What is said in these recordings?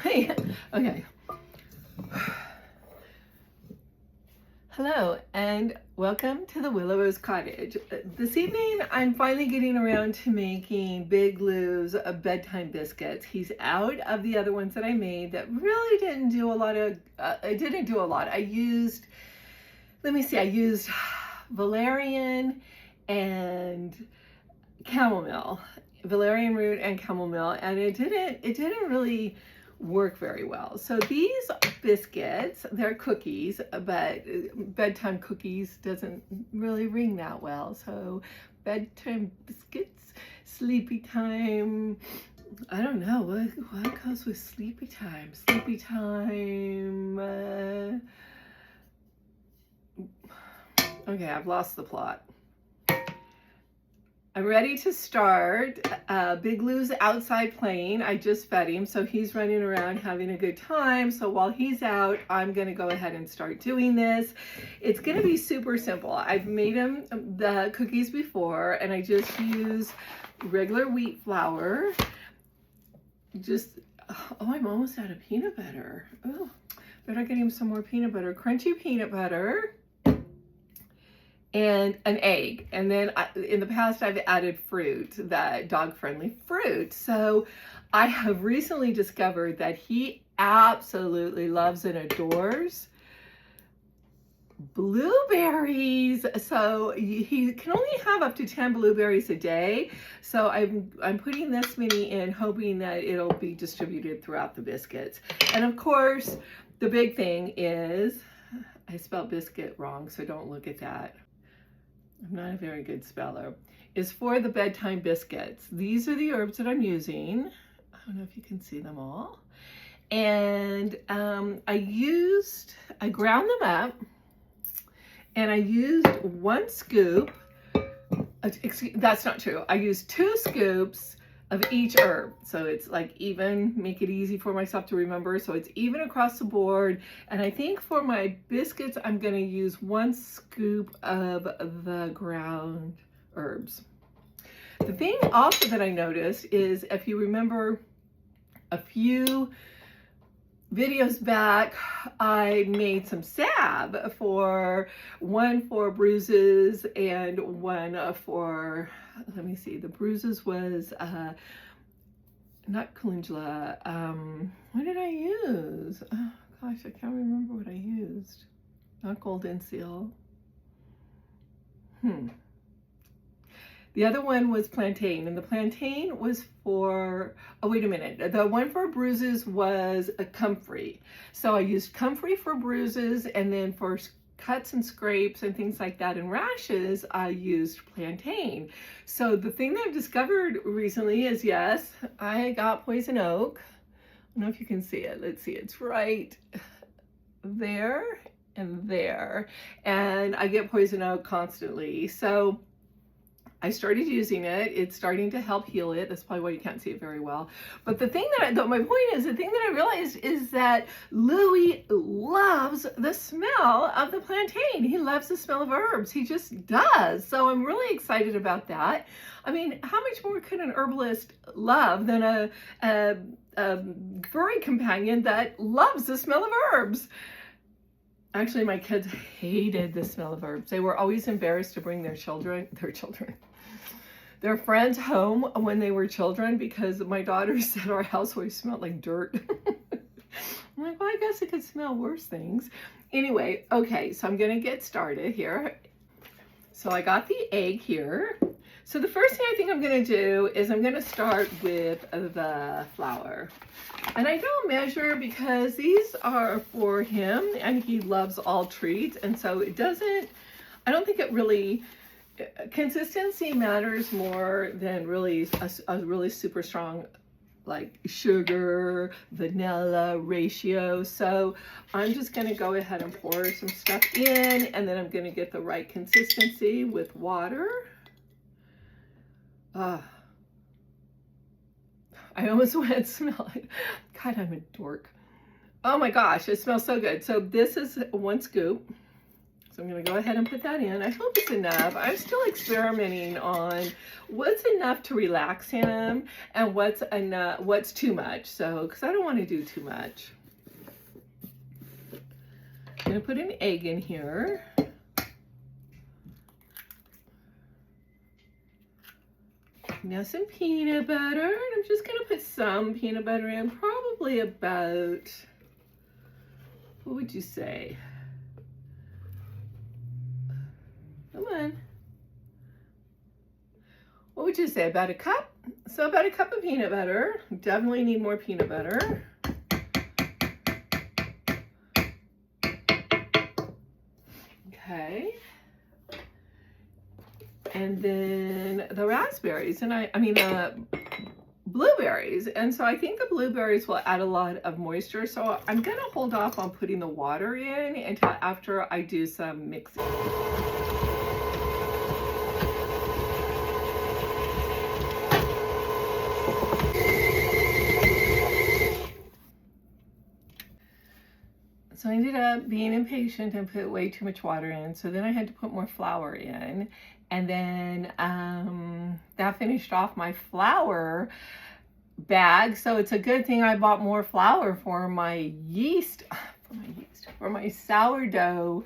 Okay. Hello and welcome to the Willow Rose Cottage. This evening I'm finally getting around to making Big Lou's bedtime biscuits. He's out of the other ones that I made that really didn't do a lot of, I used, I used valerian and chamomile, valerian root and chamomile, and it didn't really work very well. So these biscuits, they're cookies, but bedtime cookies doesn't really ring that well. So bedtime biscuits, sleepy time, I don't know, what goes with sleepy time? Sleepy time, okay, I've lost the plot. I'm ready to start. Big Lou's outside playing. I just fed him, so he's running around having a good time. So while he's out, I'm gonna go ahead and start doing this. It's gonna be super simple. I've made him the cookies before, and I just use regular wheat flour. Oh, I'm almost out of peanut butter. Oh, better get him some more peanut butter. Crunchy peanut butter. And an egg. And then in the past, I've added fruit, that dog-friendly fruit. So I have recently discovered that he absolutely loves and adores blueberries. So he can only have up to 10 blueberries a day. So I'm putting this many in, hoping that it'll be distributed throughout the biscuits. And of course, the big thing is, I spelled biscuit wrong, so don't look at that. I'm not a very good speller, is for the bedtime biscuits. These are the herbs that I'm using. I don't know if you can see them all. And I ground them up, and I used 1 scoop. That's not true. I used 2 scoops of each herb. So it's like even, make it easy for myself to remember. So it's even across the board. And I think for my biscuits, I'm gonna use 1 scoop of the ground herbs. The thing also that I noticed is, if you remember a few videos back, I made some salve one for bruises and one for, let me see, the bruises was not calendula. What did I use? Oh gosh, I can't remember what I used. Not golden seal. The other one was plantain, and the plantain was for, oh wait a minute, the one for bruises was a comfrey. So I used comfrey for bruises, and then for cuts and scrapes and things like that and rashes, I used plantain. So the thing that I've discovered recently is, yes, I got poison oak. I don't know if you can see it. Let's see, it's right there and there. And I get poison oak constantly. So I started using it. It's starting to help heal it. That's probably why you can't see it very well. But the thing that my point is, the thing that I realized is that Louis loves the smell of the plantain. He loves the smell of herbs. He just does. So I'm really excited about that. I mean, how much more could an herbalist love than a furry companion that loves the smell of herbs? Actually, my kids hated the smell of herbs. They were always embarrassed to bring their friends home when they were children, because my daughter said our house always smelled like dirt. I'm like, well, I guess it could smell worse things. Anyway, okay, so I'm gonna get started here. So I got the egg here. So the first thing I think I'm gonna do is I'm gonna start with the flour. And I don't measure because these are for him and he loves all treats. And so I don't think it really, consistency matters more than really a really super strong like sugar, vanilla ratio. So I'm just gonna go ahead and pour some stuff in, and then I'm gonna get the right consistency with water. I almost went and smell it. God, I'm a dork. Oh my gosh, it smells so good. So this is 1 scoop. So I'm going to go ahead and put that in. I hope it's enough. I'm still experimenting on what's enough to relax him and what's too much. So, because I don't want to do too much. I'm going to put an egg in here. Now some peanut butter, and I'm just going to put some peanut butter in, probably about, what would you say? Come on. What would you say, about a cup? So about a cup of peanut butter. Definitely need more peanut butter. Okay. And then the raspberries, and I mean the blueberries. And so I think the blueberries will add a lot of moisture. So I'm going to hold off on putting the water in until after I do some mixing. So I ended up being impatient and put way too much water in. So then I had to put more flour in. And then that finished off my flour bag. So it's a good thing I bought more flour for my for my sourdough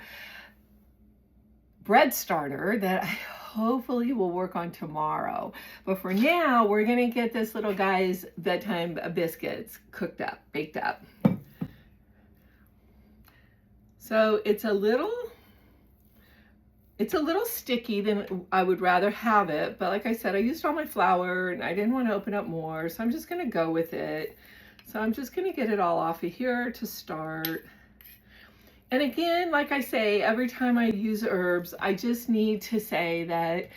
bread starter that I hopefully will work on tomorrow. But for now, we're going to get this little guy's bedtime biscuits cooked up, baked up. So it's a little sticky than I would rather have it, but like I said, I used all my flour and I didn't want to open up more, so I'm just going to go with it. So I'm just going to get it all off of here to start. And again, like I say, every time I use herbs, I just need to say that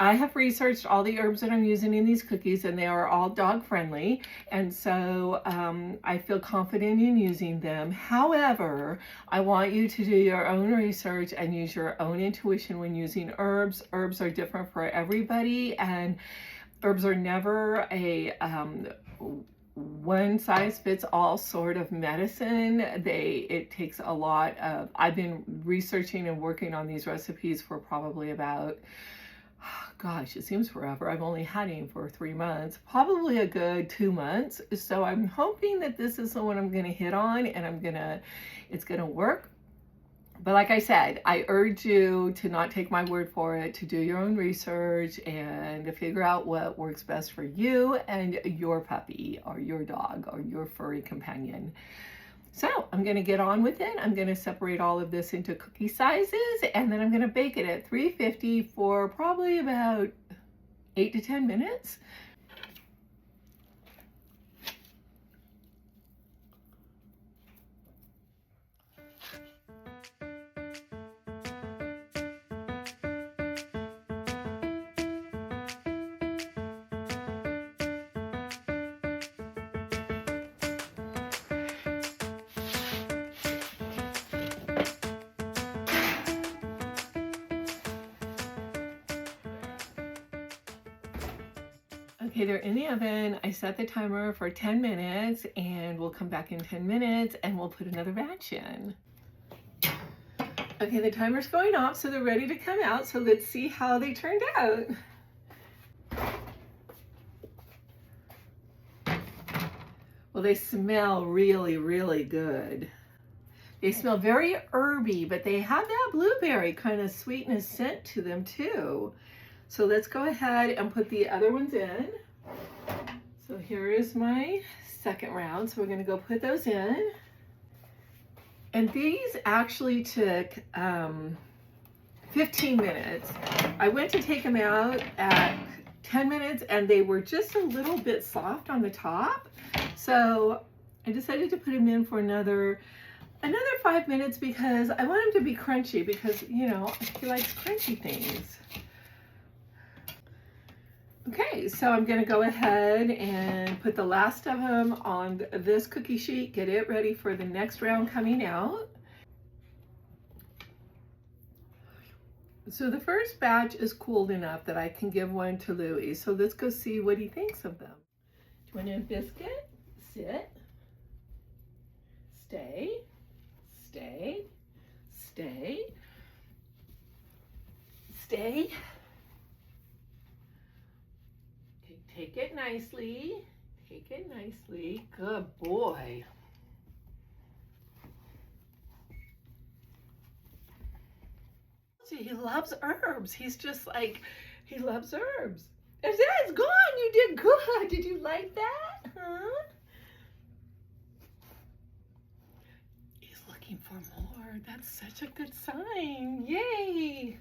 I have researched all the herbs that I'm using in these cookies, and they are all dog friendly. And so I feel confident in using them. However, I want you to do your own research and use your own intuition when using herbs. Herbs are different for everybody, and herbs are never a one size fits all sort of medicine. It takes a lot of, I've been researching and working on these recipes for probably about, gosh, it seems forever. I've only had him for 3 months, probably a good 2 months. So I'm hoping that this is the one I'm going to hit on, and it's going to work. But like I said, I urge you to not take my word for it, to do your own research and to figure out what works best for you and your puppy or your dog or your furry companion. So I'm going to get on with it. I'm going to separate all of this into cookie sizes, and then I'm going to bake it at 350 for probably about 8 to 10 minutes. Okay, they're in the oven. I set the timer for 10 minutes, and we'll come back in 10 minutes and we'll put another batch in. Okay, the timer's going off, so they're ready to come out. So let's see how they turned out. Well, they smell really, really good. They smell very herby, but they have that blueberry kind of sweetness scent to them too. So let's go ahead and put the other ones in. So here is my second round. So we're going to go put those in. And these actually took 15 minutes. I went to take them out at 10 minutes, and they were just a little bit soft on the top. So I decided to put them in for another 5 minutes because I want them to be crunchy, because, you know, he likes crunchy things. Okay, so I'm going to go ahead and put the last of them on this cookie sheet, get it ready for the next round coming out. So the first batch is cooled enough that I can give one to Louie. So let's go see what he thinks of them. 20 biscuit, sit, stay, stay, stay. stay. Okay, take it nicely. Take it nicely. Good boy. He loves herbs. He's just like, he loves herbs. And that's gone. You did good. Did you like that? Huh? He's looking for more. That's such a good sign. Yay.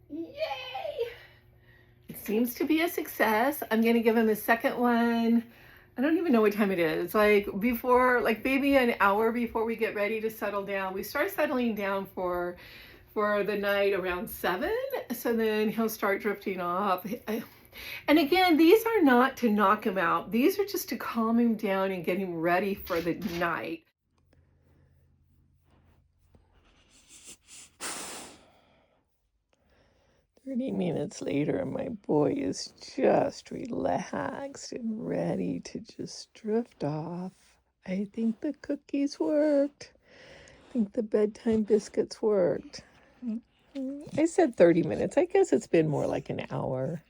Yay. It seems to be a success. I'm going to give him a second one. I don't even know what time it is. Like before, like maybe an hour before we get ready to settle down. We start settling down for the night around 7. So then he'll start drifting off. And again, these are not to knock him out. These are just to calm him down and get him ready for the night. 30 minutes later, and my boy is just relaxed and ready to just drift off. I think the cookies worked. I think the bedtime biscuits worked. I said 30 minutes. I guess it's been more like an hour.